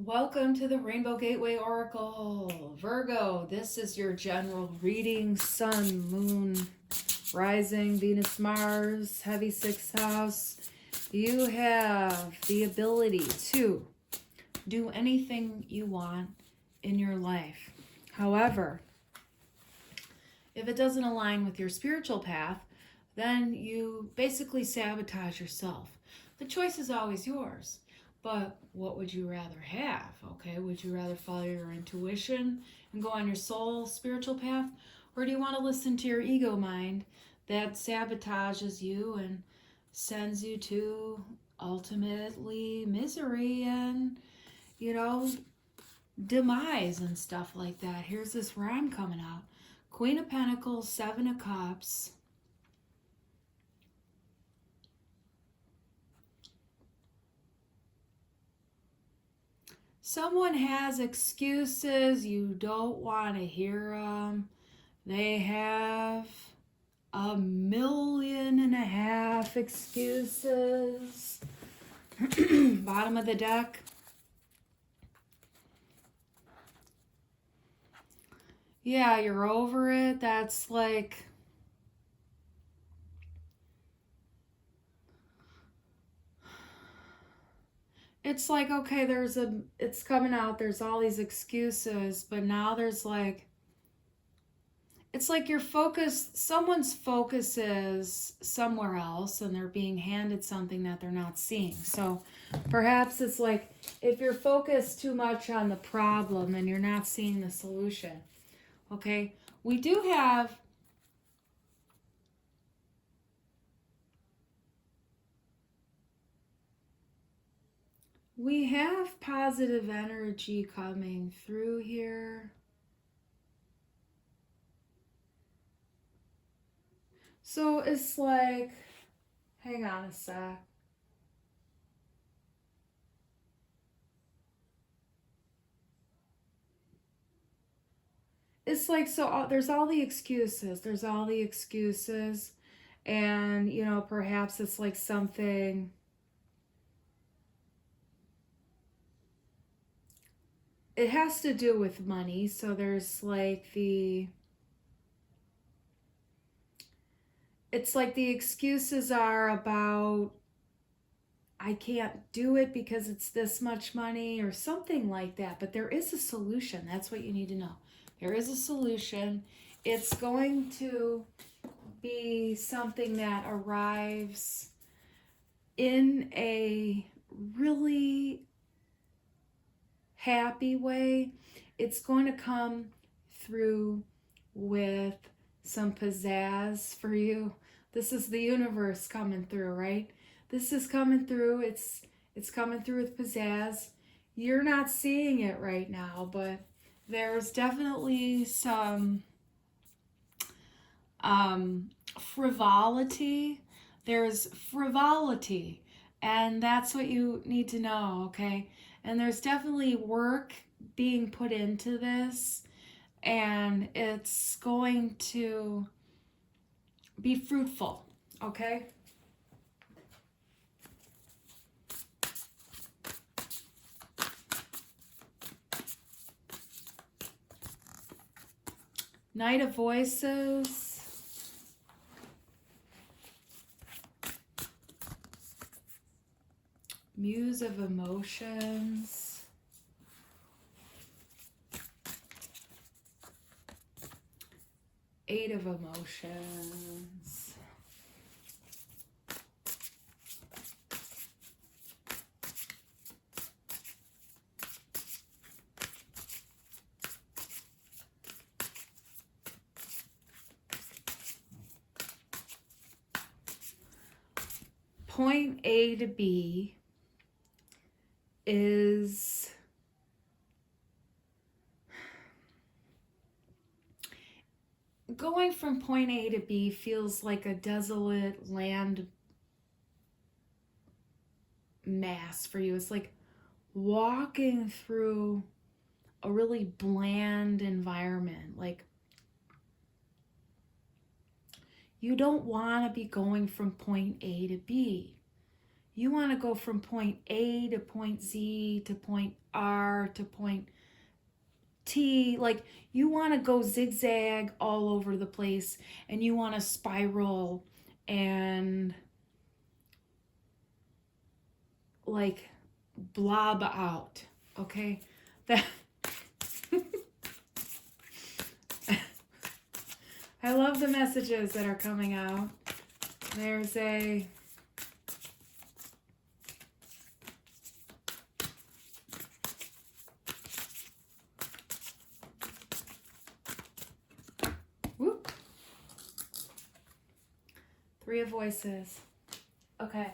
Welcome to the Rainbow Gateway Oracle. Virgo, this is your general reading. Sun, Moon, Rising, Venus, Mars, heavy sixth house. You have the ability to do anything you want in your life. However, if it doesn't align with your spiritual path, then you basically sabotage yourself. The choice is always yours. But what would you rather have? Okay, would you rather follow your intuition and go on your soul spiritual path? Or do you want to listen to your ego mind that sabotages you and sends you to ultimately misery and, demise and stuff like that? Here's this rhyme coming out. Queen of Pentacles, Seven of Cups. Someone has excuses. You don't want to hear them. They have 1.5 million excuses. Bottom of the deck. Yeah, you're over it. That's like... It's like, okay, it's coming out, there's all these excuses, but now there's like, it's like your focus, someone's focus is somewhere else and they're being handed something that they're not seeing. So perhaps it's like, if you're focused too much on the problem, then you're not seeing the solution. Okay, we do have positive energy coming through here. So it's like, hang on a sec. It's like, so there's all the excuses. There's all the excuses. And, perhaps it's like something... It has to do with money. So there's like it's like the excuses are about, I can't do it because it's this much money or something like that. But there is a solution. That's what you need to know. There is a solution. It's going to be something that arrives in a really happy way. It's going to come through with some pizzazz for you. This is the universe coming through, right? This is coming through. It's coming through with pizzazz. You're not seeing it right now, but there's definitely some frivolity. There's frivolity, and that's what you need to know, okay? And there's definitely work being put into this, and it's going to be fruitful, okay? Knight of Voices. Muse of Emotions. Eight of Emotions. Point A to B is going from point A to B feels like a desolate land mass for you. It's like walking through a really bland environment. Like, you don't want to be going from point A to B. You want to go from point A to point Z to point R to point T. Like, you want to go zigzag all over the place, and you want to spiral and like blob out. Okay? That I love the messages that are coming out. There's a whoop. Three of Voices. Okay.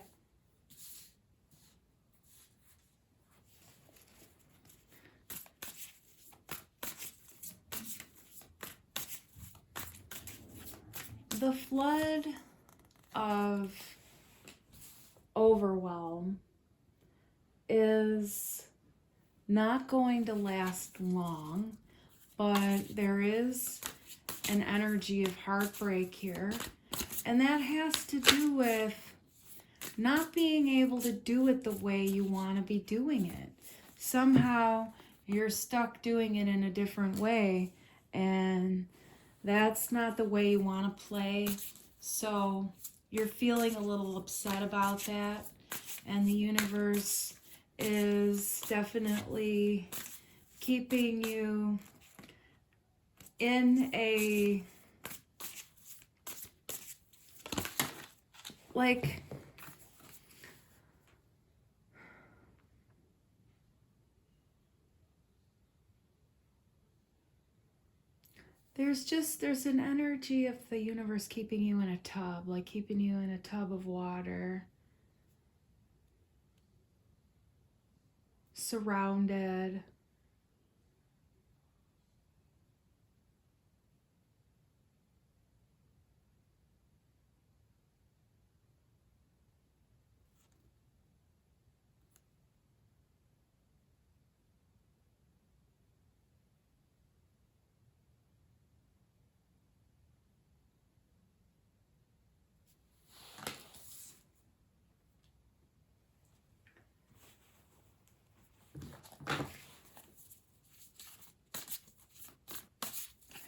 The flood of overwhelm is not going to last long, but there is an energy of heartbreak here, and that has to do with not being able to do it the way you want to be doing it. Somehow you're stuck doing it in a different way, and that's not the way you want to play. So you're feeling a little upset about that, and the universe is definitely keeping you in a, like, there's an energy of the universe keeping you in a tub, like keeping you in a tub of water, surrounded.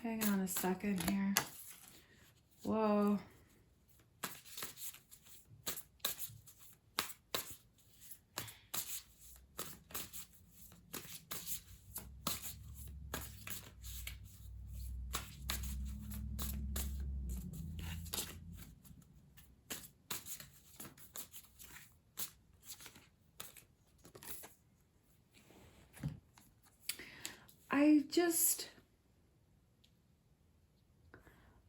Hang on a second here. Whoa.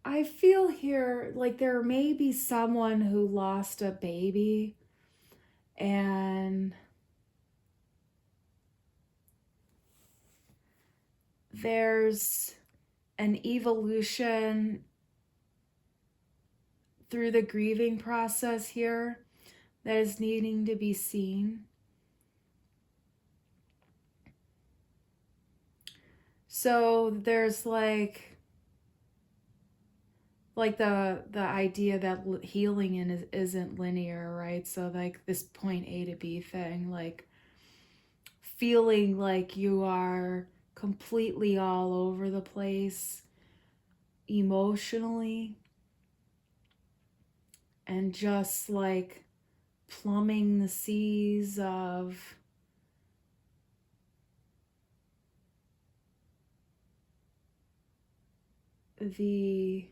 I feel here like there may be someone who lost a baby, and there's an evolution through the grieving process here that is needing to be seen. So there's like the idea that healing isn't linear, right? So like this point A to B thing, like feeling like you are completely all over the place emotionally, and just like plumbing the seas of the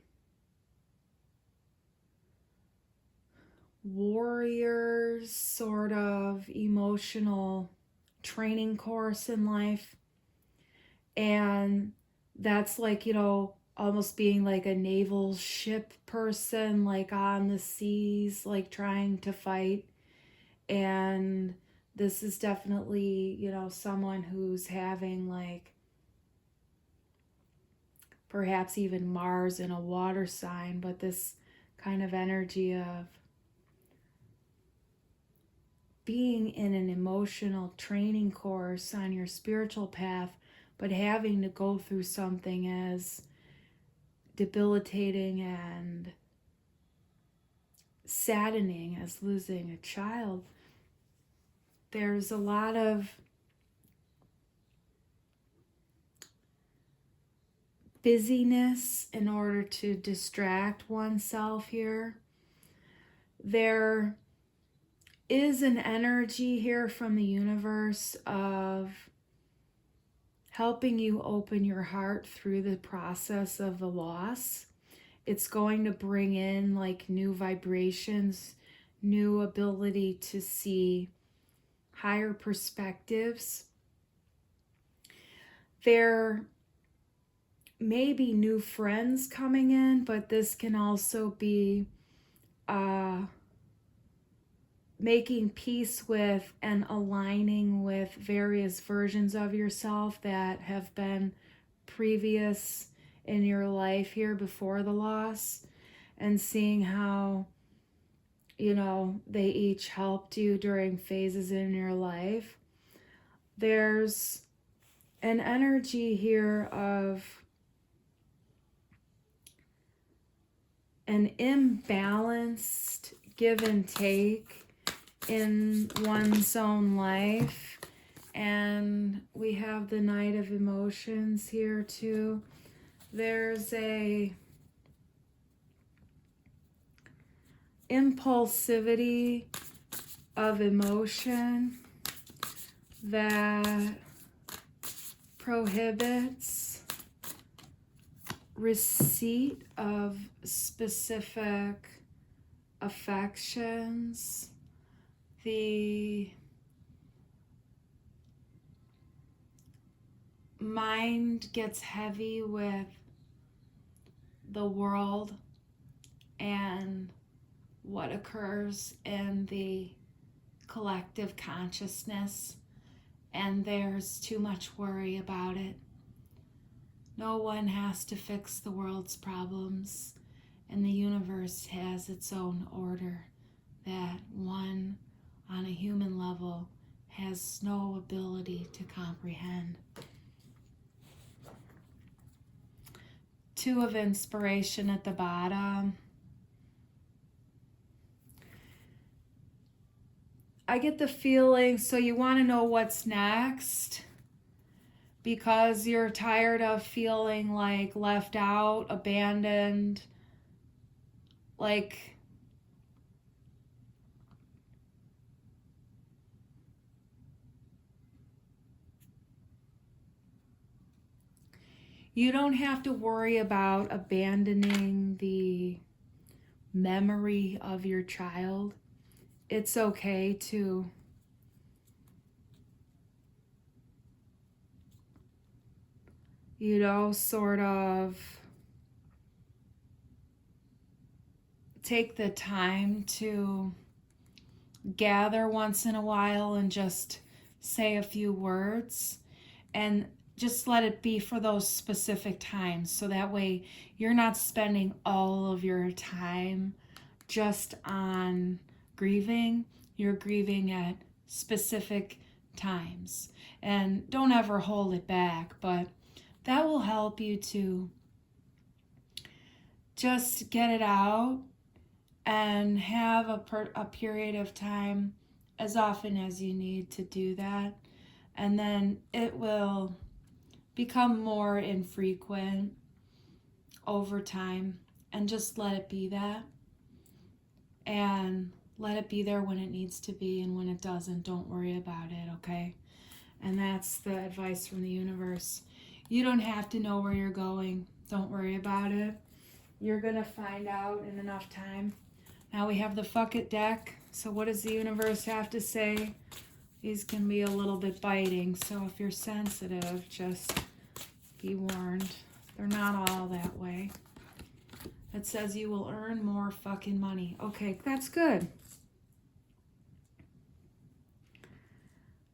warrior's sort of emotional training course in life. And that's like, you know, almost being like a naval ship person, like on the seas, like trying to fight. And this is definitely, you know, someone who's having like perhaps even Mars in a water sign, but this kind of energy of being in an emotional training course on your spiritual path, but having to go through something as debilitating and saddening as losing a child. there's a lot of busyness in order to distract oneself here. There is an energy here from the universe of helping you open your heart through the process of the loss. It's going to bring in like new vibrations, new ability to see higher perspectives. There may be new friends coming in, but this can also be making peace with and aligning with various versions of yourself that have been previous in your life here before the loss, and seeing how, you know, they each helped you during phases in your life. There's an energy here of an imbalanced give and take in one's own life. And we have the Knight of Emotions here too. There's a impulsivity of emotion that prohibits receipt of specific affections. The mind gets heavy with the world and what occurs in the collective consciousness, and there's too much worry about it. No one has to fix the world's problems, and the universe has its own order that one on a human level has no ability to comprehend. Two of Inspiration at the bottom. I get the feeling, so you want to know what's next because you're tired of feeling like left out, abandoned, like you don't have to worry about abandoning the memory of your child. It's okay to sort of take the time to gather once in a while and just say a few words, and just let it be for those specific times, so that way you're not spending all of your time just on grieving. You're grieving at specific times, and don't ever hold it back, but that will help you to just get it out and have a period of time as often as you need to do that, and then it will become more infrequent over time, and just let it be that, and let it be there when it needs to be, and when it doesn't, don't worry about it, okay? And that's the advice from the universe. You don't have to know where you're going. Don't worry about it. You're gonna find out in enough time. Now we have the Fuck It deck. So what does the universe have to say? These can be a little bit biting, so if you're sensitive, just be warned. They're not all that way. It says you will earn more fucking money. Okay, that's good.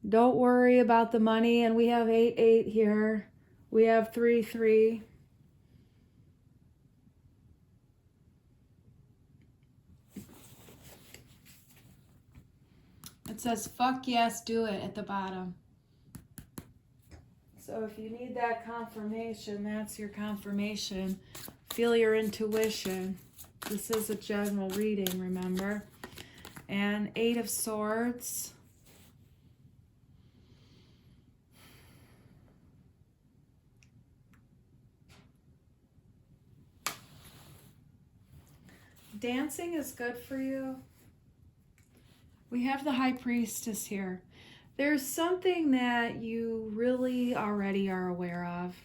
Don't worry about the money. And we have 8-8 here. We have 3-3. It says, fuck yes, do it at the bottom. So if you need that confirmation, that's your confirmation. Feel your intuition. This is a general reading, remember? And 8 of Swords. Dancing is good for you. We have the High Priestess here. There's something that you really already are aware of.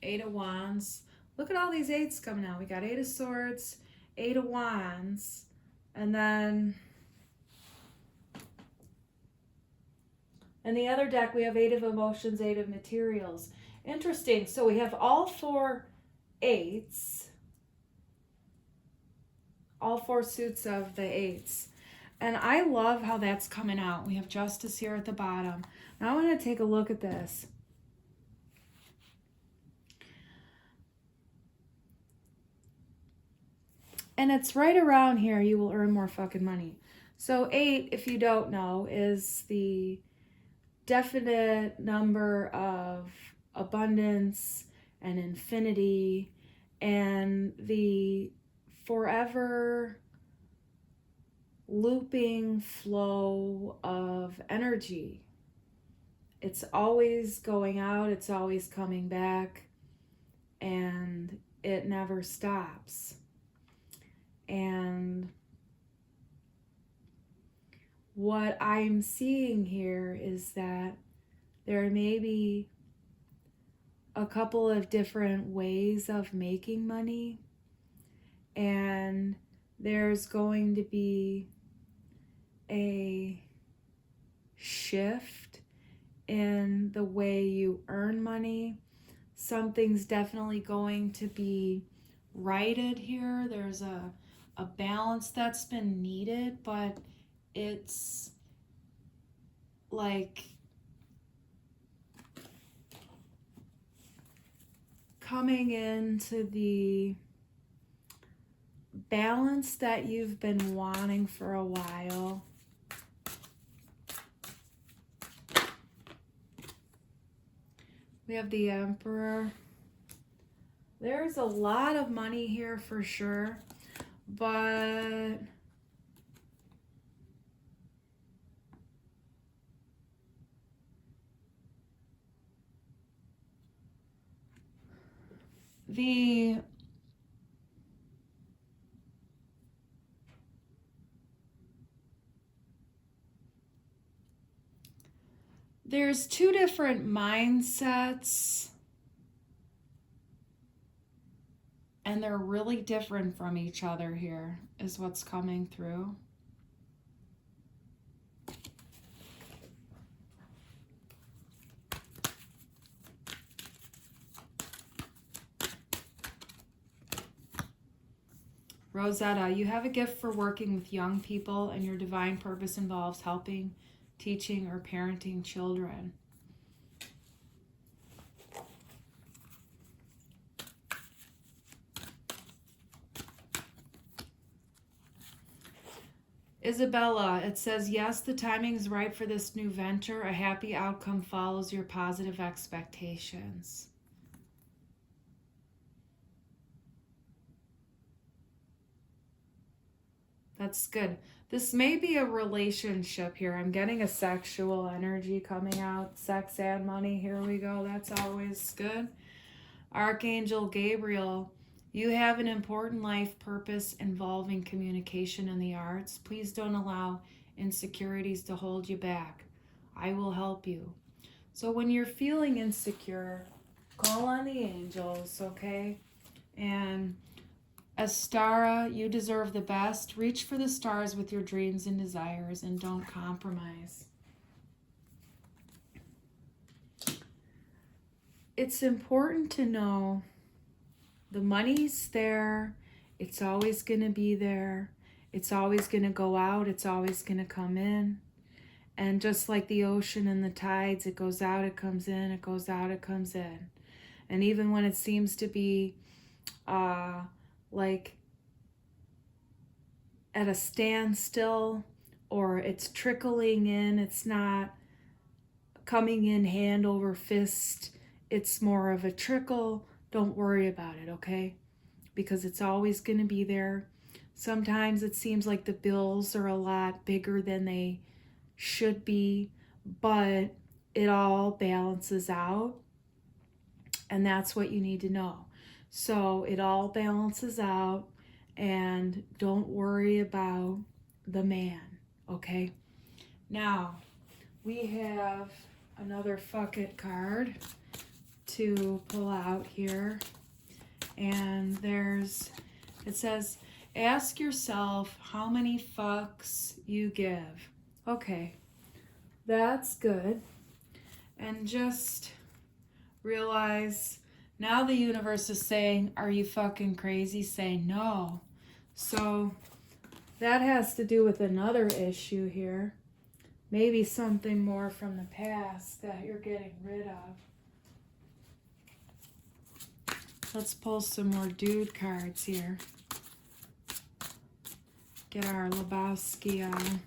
Eight of Wands. Look at all these eights coming out. We got Eight of Swords, Eight of Wands, and then in the other deck we have Eight of Emotions, Eight of Materials. Interesting. So we have all four eights, all four suits of the eights. And I love how that's coming out. We have Justice here at the bottom. Now I want to take a look at this. And it's right around here, you will earn more fucking money. So 8, if you don't know, is the definite number of abundance and infinity and the forever looping flow of energy. It's always going out, it's always coming back, and it never stops. And what I'm seeing here is that there may be a couple of different ways of making money, and there's going to be a shift in the way you earn money. Something's definitely going to be righted here. There's a balance that's been needed, but it's like coming into the balance that you've been wanting for a while. We have the Emperor. There's a lot of money here for sure, but there's two different mindsets, and they're really different from each other here, is what's coming through. Rosetta, you have a gift for working with young people, and your divine purpose involves helping, teaching, or parenting children. Isabella, it says, yes, the timing is right for this new venture. A happy outcome follows your positive expectations. That's good. This may be a relationship here. I'm getting a sexual energy coming out. Sex and money. Here we go. That's always good. Archangel Gabriel, you have an important life purpose involving communication and the arts. Please don't allow insecurities to hold you back. I will help you. So when you're feeling insecure, call on the angels, okay? And Astara, you deserve the best. Reach for the stars with your dreams and desires, and don't compromise. It's important to know the money's there. It's always going to be there. It's always going to go out. It's always going to come in. And just like the ocean and the tides, it goes out, it comes in, it goes out, it comes in. And even when it seems to be like at a standstill, or it's trickling in, it's not coming in hand over fist it's more of a trickle, don't worry about it, okay? Because it's always going to be there. Sometimes it seems like the bills are a lot bigger than they should be, but it all balances out, and that's what you need to know. So it all balances out, and don't worry about the man, okay? Now, we have another fuck it card to pull out here, and it says, ask yourself how many fucks you give. Okay, that's good. And just realize now the universe is saying, are you fucking crazy? Say no. So that has to do with another issue here. Maybe something more from the past that you're getting rid of. Let's pull some more dude cards here. Get our Lebowski on.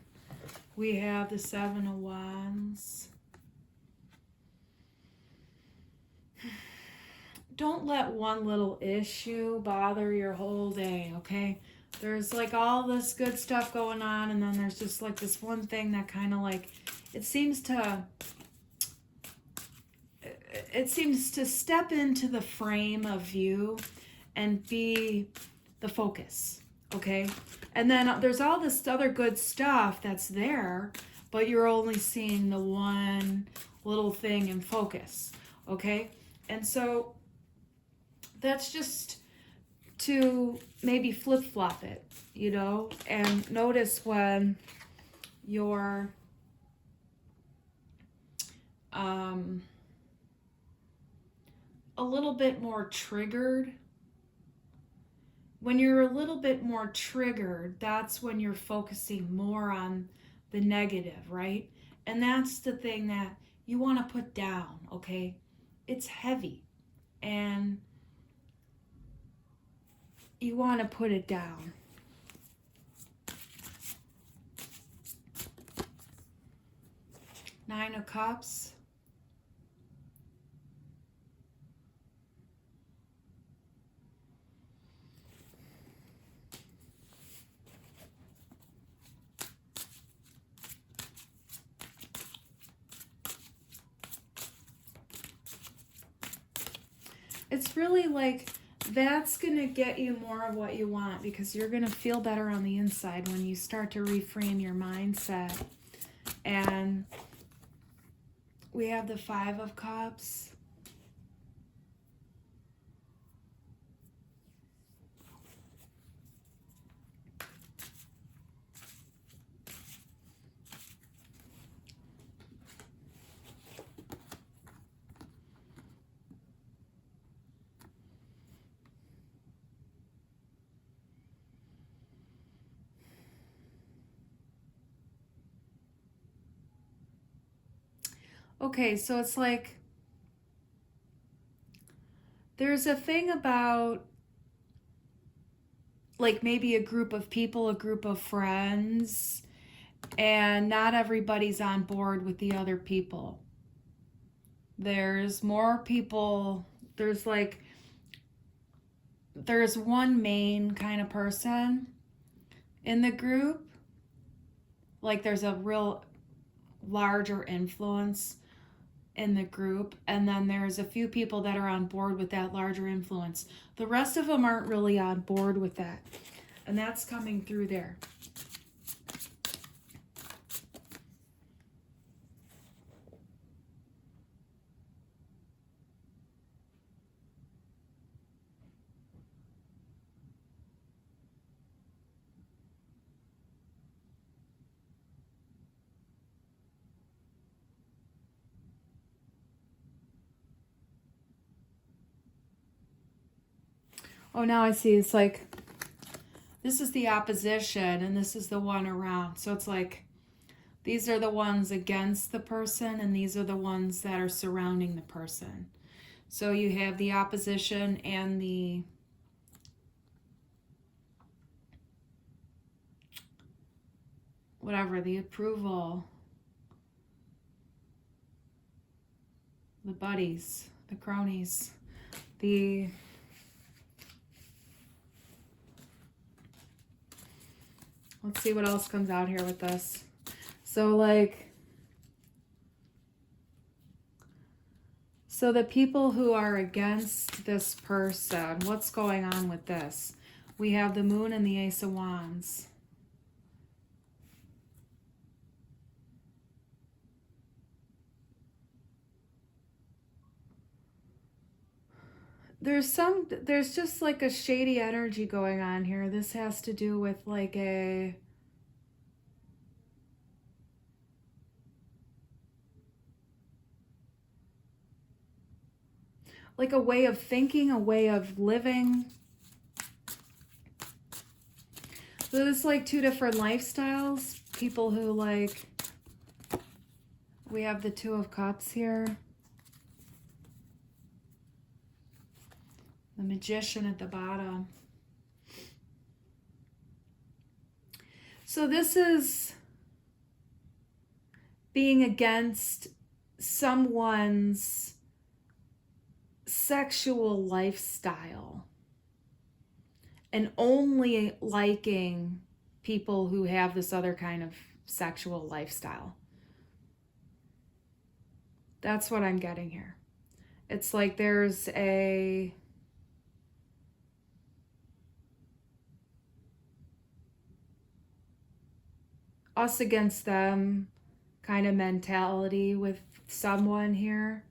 We have the Seven of Wands. Don't let one little issue bother your whole day, okay? There's like all this good stuff going on, and then there's just like this one thing that kind of like, it seems to step into the frame of you and be the focus, okay? And then there's all this other good stuff that's there, but you're only seeing the one little thing in focus, okay? And so that's just to maybe flip-flop it, you know, and notice when you're a little bit more triggered. When you're a little bit more triggered, that's when you're focusing more on the negative, right? And that's the thing that you want to put down, okay? It's heavy, and you want to put it down. Nine of Cups. It's really like, that's going to get you more of what you want, because you're going to feel better on the inside when you start to reframe your mindset. And we have the Five of Cups. Okay, so it's like, there's a thing about like maybe a group of people, a group of friends, and not everybody's on board with the other people. There's more people, there's one main kind of person in the group. Like there's a real larger influence in the group, and then there's a few people that are on board with that larger influence. The rest of them aren't really on board with that, and that's coming through there. Oh, now I see. It's like, this is the opposition and this is the one around. So it's like, these are the ones against the person and these are the ones that are surrounding the person. So you have the opposition and the whatever, the approval, the buddies, the cronies, let's see what else comes out here with this. So like, so the people who are against this person, what's going on with this? We have the Moon and the Ace of Wands. There's just like a shady energy going on here. This has to do with like a way of thinking, a way of living. So it's like two different lifestyles. People who like, we have the Two of Cups here. The Magician at the bottom. So this is being against someone's sexual lifestyle and only liking people who have this other kind of sexual lifestyle. That's what I'm getting here. It's like there's a us against them kind of mentality with someone here.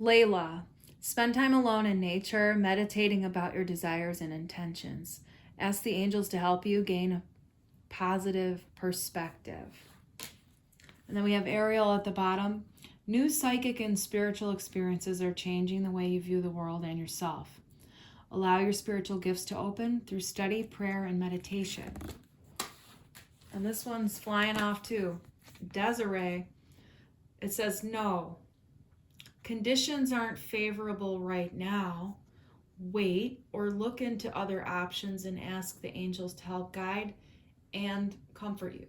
Layla, spend time alone in nature, meditating about your desires and intentions. Ask the angels to help you gain a positive perspective. And then we have Ariel at the bottom. New psychic and spiritual experiences are changing the way you view the world and yourself. Allow your spiritual gifts to open through study, prayer, and meditation. And this one's flying off too. Desiree, it says no. Conditions aren't favorable right now. Wait or look into other options and ask the angels to help guide and comfort you.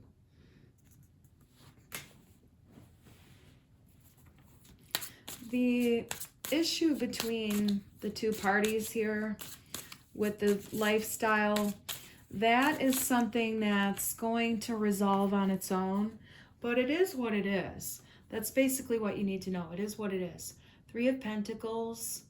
The issue between the two parties here with the lifestyle, that is something that's going to resolve on its own, but it is what it is. That's basically what you need to know. It is what it is. Three of Pentacles.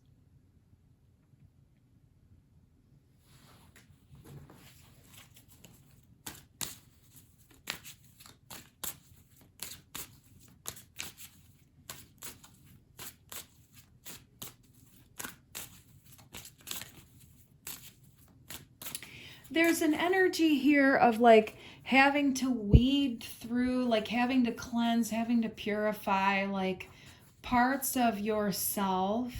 There's an energy here of like having to weed through, like having to cleanse, having to purify, like parts of yourself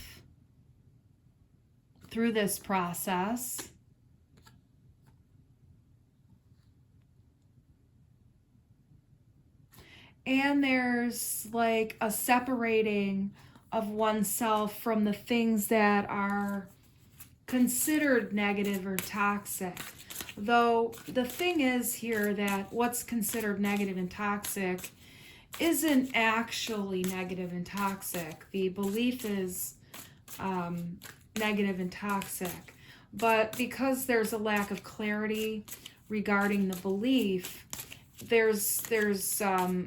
through this process. And there's like a separating of oneself from the things that are considered negative or toxic. Though the thing is here that what's considered negative and toxic isn't actually negative and toxic. The belief is negative and toxic. But because there's a lack of clarity regarding the belief, there's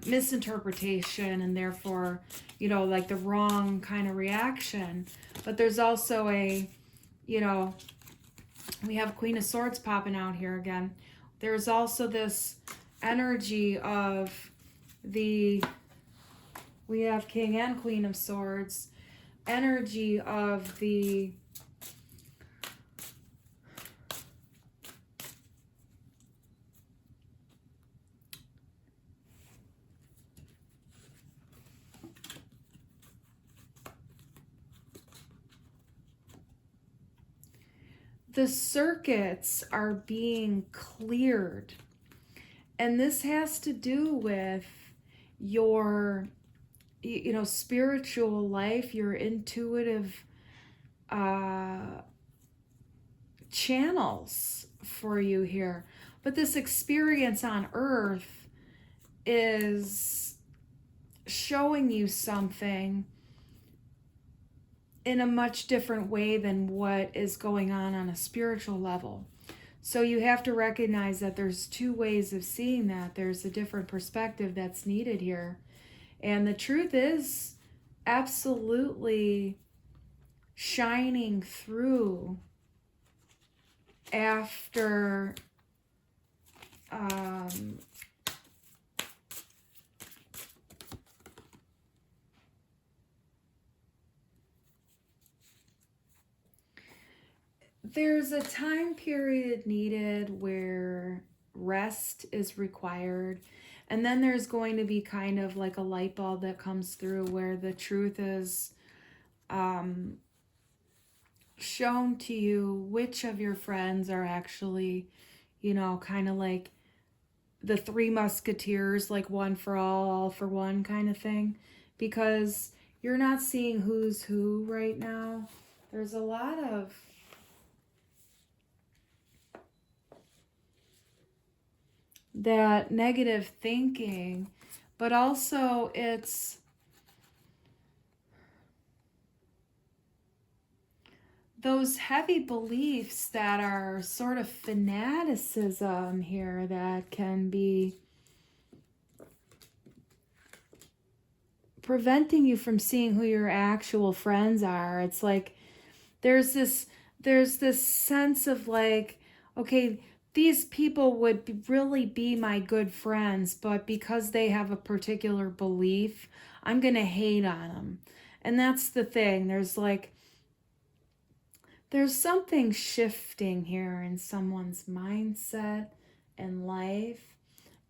misinterpretation and therefore, you know, like the wrong kind of reaction. But there's also a, you know, we have Queen of Swords popping out here again. There's also this energy of we have King and Queen of Swords, energy of the circuits are being cleared. And this has to do with your, spiritual life, your intuitive channels for you here. But this experience on earth is showing you something in a much different way than what is going on a spiritual level. So you have to recognize that there's two ways of seeing that. There's a different perspective that's needed here. And the truth is absolutely shining through after there's a time period needed where rest is required. And then there's going to be kind of like a light bulb that comes through where the truth is shown to you, which of your friends are actually, kind of like the Three Musketeers, like one for all for one kind of thing. Because you're not seeing who's who right now. There's a lot of that negative thinking, but also it's those heavy beliefs that are sort of fanaticism here that can be preventing you from seeing who your actual friends are. It's like there's this sense of like, okay, these people would really be my good friends, but because they have a particular belief, I'm going to hate on them. And that's the thing. There's something shifting here in someone's mindset and life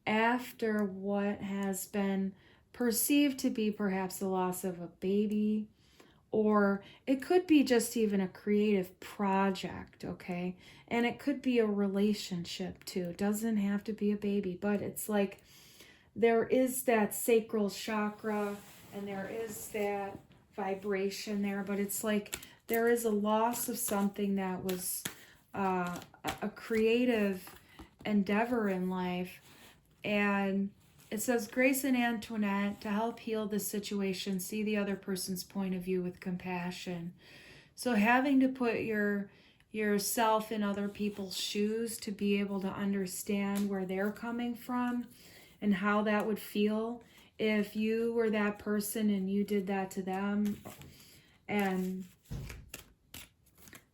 after what has been perceived to be perhaps the loss of a baby, or it could be just even a creative project, okay? And it could be a relationship too. It doesn't have to be a baby, but it's like there is that sacral chakra and there is that vibration there, but it's like there is a loss of something that was a creative endeavor in life. And it says, Grace and Antoinette, to help heal this situation, see the other person's point of view with compassion. So having to put yourself in other people's shoes to be able to understand where they're coming from and how that would feel if you were that person and you did that to them. And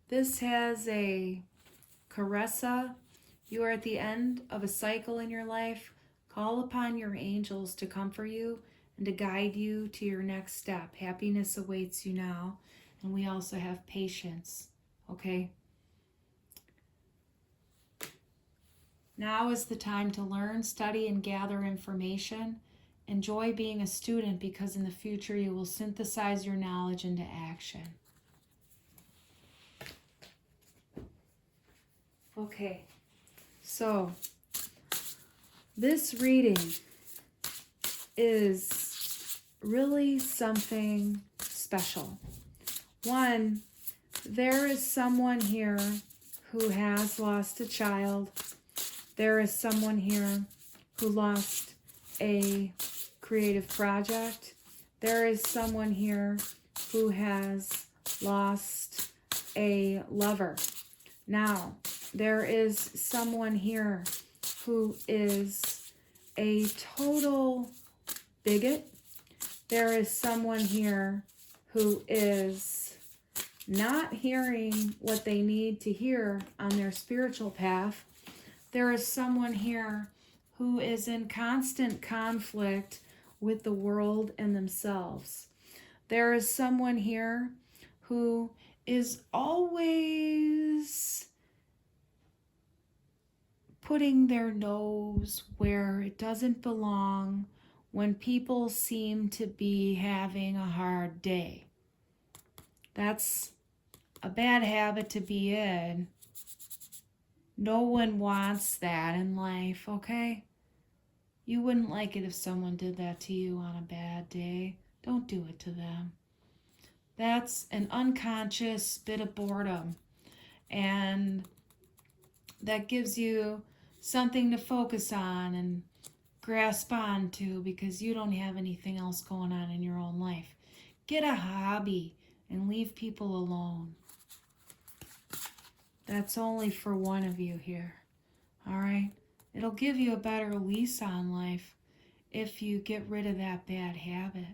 this has a Caressa. You are at the end of a cycle in your life. Call upon your angels to comfort you and to guide you to your next step. Happiness awaits you now. And we also have patience, okay? Now is the time to learn, study, and gather information. Enjoy being a student because in the future you will synthesize your knowledge into action. Okay, so this reading is really something special. One, there is someone here who has lost a child. There is someone here who lost a creative project. There is someone here who has lost a lover. Now, there is someone here who is a total bigot. There is someone here who is not hearing what they need to hear on their spiritual path. There is someone here who is in constant conflict with the world and themselves. There is someone here who is always putting their nose where it doesn't belong when people seem to be having a hard day. That's a bad habit to be in. No one wants that in life, okay? You wouldn't like it if someone did that to you on a bad day. Don't do it to them. That's an unconscious bit of boredom. And that gives you something to focus on and grasp onto because you don't have anything else going on in your own life. Get a hobby and leave people alone. That's only for one of you here. All right? It'll give you a better lease on life if you get rid of that bad habit.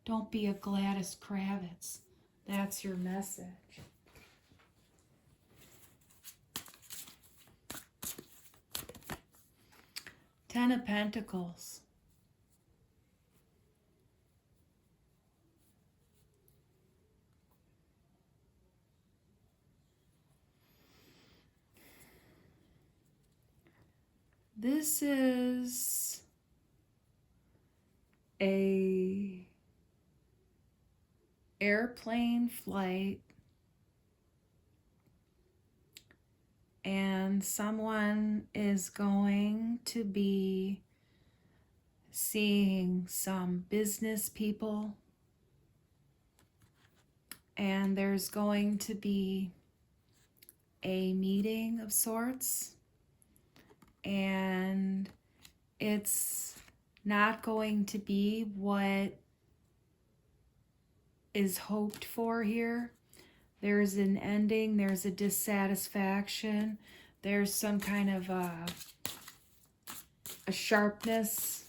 Don't be a Gladys Kravitz. That's your message. Ten of Pentacles. This is a airplane flight, and someone is going to be seeing some business people, and there's going to be a meeting of sorts, and it's not going to be what is hoped for here. There's an ending, there's a dissatisfaction, there's some kind of a sharpness.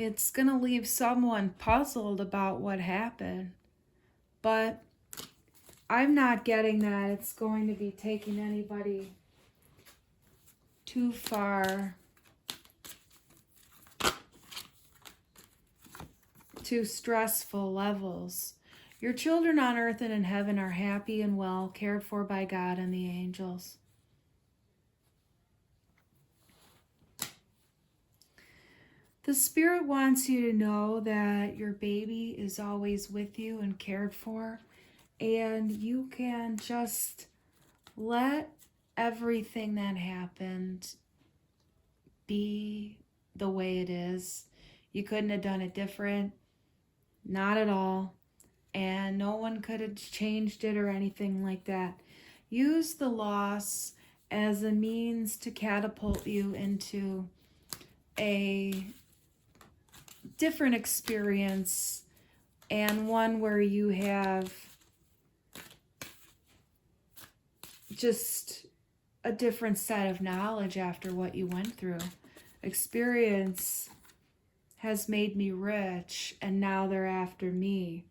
It's going to leave someone puzzled about what happened. But I'm not getting that it's going to be taking anybody too far to stressful levels. Your children on earth and in heaven are happy and well, cared for by God and the angels. The Spirit wants you to know that your baby is always with you and cared for, and you can just let everything that happened be the way it is. You couldn't have done it different, not at all, and no one could have changed it or anything like that. Use the loss as a means to catapult you into a different experience, and one where you have just a different set of knowledge after what you went through. Experience has made me rich, and now they're after me,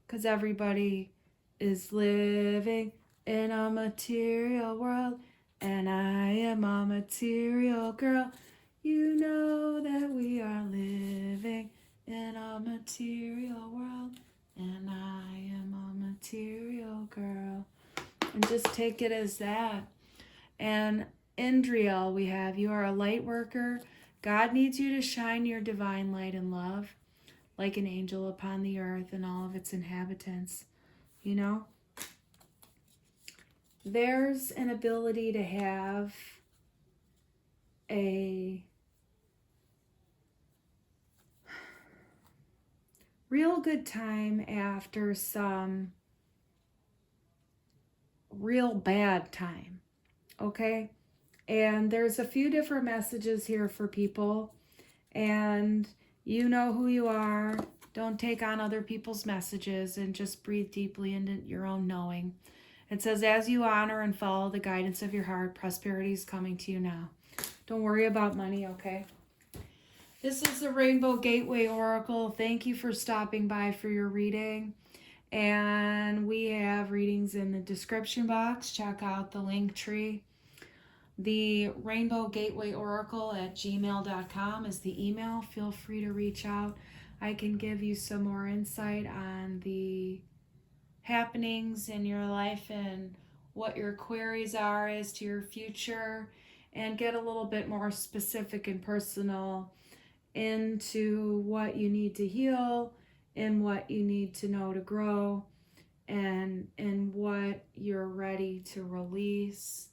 because everybody is living in a material world, and I am a material girl. You know that we are living in a material world, and I am a material girl. And just take it as that. And Indriel, we have, you are a light worker. God needs you to shine your divine light and love like an angel upon the earth and all of its inhabitants. You know? There's an ability to have a real good time after some real bad time, okay? And there's a few different messages here for people, and you know who you are. Don't take on other people's messages, and just breathe deeply into your own knowing. It says, as you honor and follow the guidance of your heart, prosperity is coming to you now. Don't worry about money, okay? This is the Rainbow Gateway Oracle. Thank you for stopping by for your reading. And we have readings in the description box. Check out the link tree. The Rainbow Gateway Oracle at gmail.com is the email. Feel free to reach out. I can give you some more insight on the happenings in your life and what your queries are as to your future. and get a little bit more specific and personal into what you need to heal and what you need to know to grow, and what you're ready to release,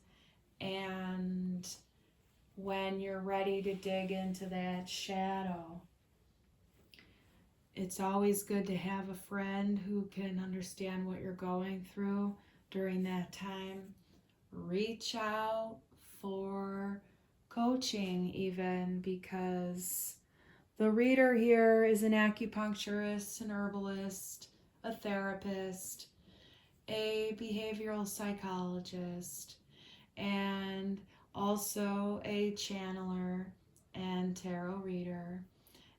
and when you're ready to dig into that shadow. It's always good to have a friend who can understand what you're going through during that time. Reach out for coaching even, because the reader here is an acupuncturist, an herbalist, a therapist, a behavioral psychologist, and also a channeler and tarot reader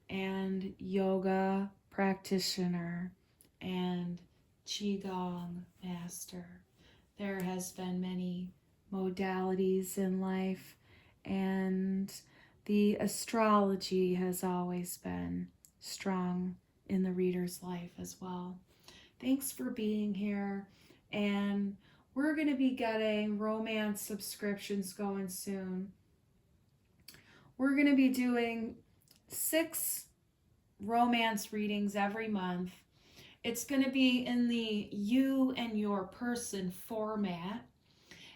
and yoga practitioner and qigong master. There has been many modalities in life, and the astrology has always been strong in the reader's life as well. Thanks for being here, and we're going to be getting romance subscriptions going soon. We're going to be doing 6 romance readings every month. It's going to be in the you and your person format,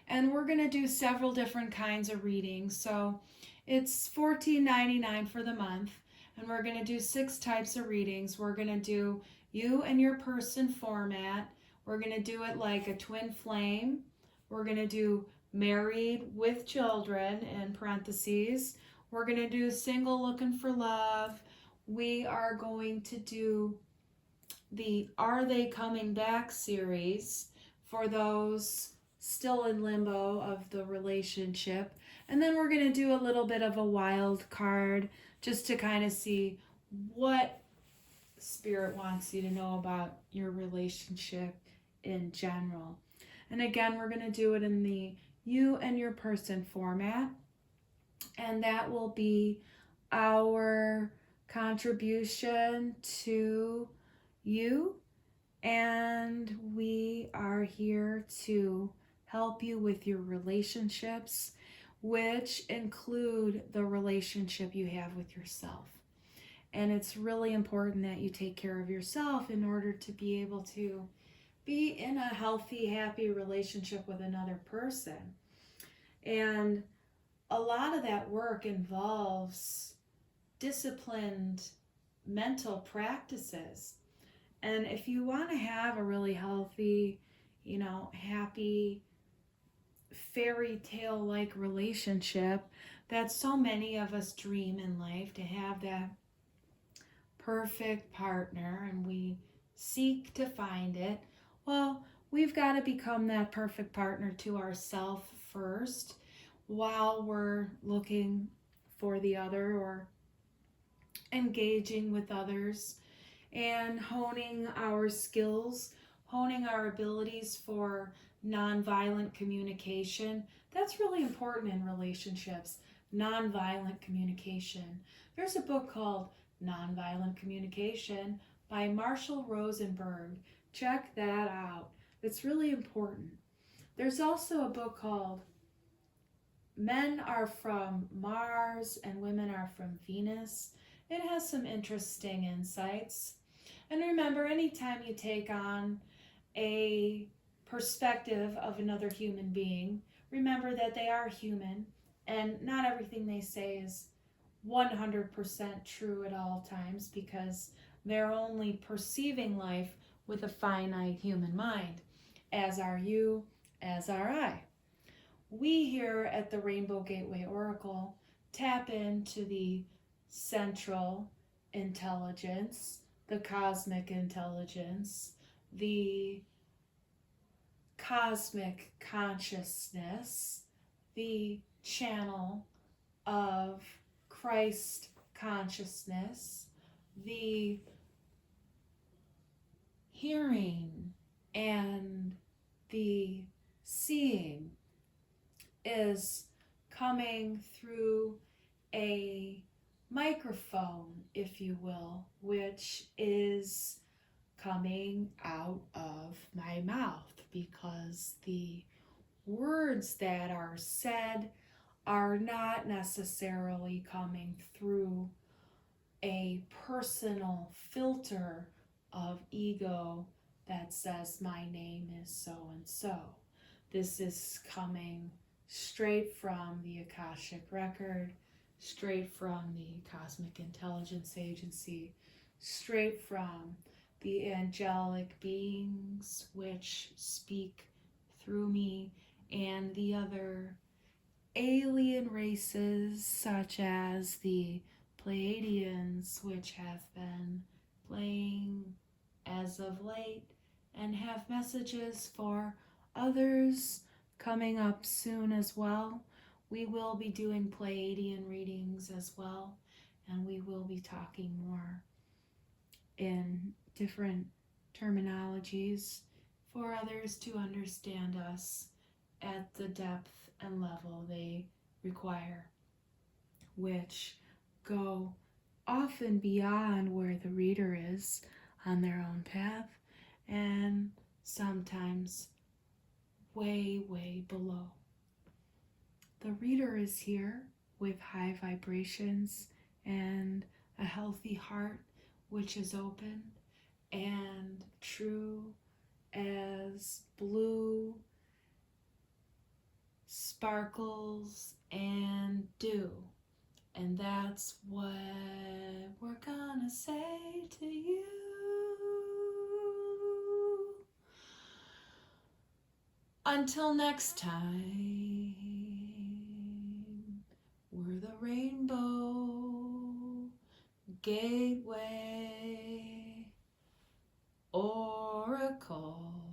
and we're going to do several different kinds of readings. So it's $14.99 for the month, and we're going to do 6 types of readings. We're going to do you and your person format. We're going to do it like a twin flame. We're going to do married with children in parentheses. We're going to do single looking for love. We are going to do the Are They Coming Back series for those still in limbo of the relationship. And then we're going to do a little bit of a wild card just to kind of see what Spirit wants you to know about your relationship in general. And again, we're going to do it in the you and your person format. And that will be our contribution to you. And we are here to help you with your relationships, which include the relationship you have with yourself. And it's really important that you take care of yourself in order to be able to be in a healthy, happy relationship with another person. And a lot of that work involves disciplined mental practices. And if you want to have a really healthy, happy, fairy tale-like relationship that so many of us dream in life, to have that perfect partner, and we seek to find it, well, we've got to become that perfect partner to ourselves first while we're looking for the other or engaging with others, and honing our skills, honing our abilities for nonviolent communication. That's really important in relationships, nonviolent communication. There's a book called Nonviolent Communication by Marshall Rosenberg. Check that out. It's really important. There's also a book called Men Are From Mars and Women Are From Venus. It has some interesting insights. And remember, anytime you take on a perspective of another human being, remember that they are human, and not everything they say is 100% true at all times, because they're only perceiving life with a finite human mind, as are you, as are I. We here at the Rainbow Gateway Oracle tap into the central intelligence, the cosmic intelligence, the cosmic consciousness, the channel of Christ consciousness, the hearing and the seeing is coming through a microphone, if you will, which is coming out of my mouth, because the words that are said are not necessarily coming through a personal filter of ego that says my name is so and so. This is coming straight from the Akashic record, straight from the Cosmic Intelligence Agency, straight from the angelic beings which speak through me, and the other alien races such as the Pleiadians, which have been playing as of late and have messages for others coming up soon as well. We will be doing Pleiadian readings as well, and we will be talking more in different terminologies for others to understand us at the depth and level they require, which go often beyond where the reader is on their own path, and sometimes way, way below. The reader is here with high vibrations and a healthy heart which is open and true as blue sparkles and dew. And that's what we're gonna say to you. Until next time, we're the Rainbow Gateway Oracle.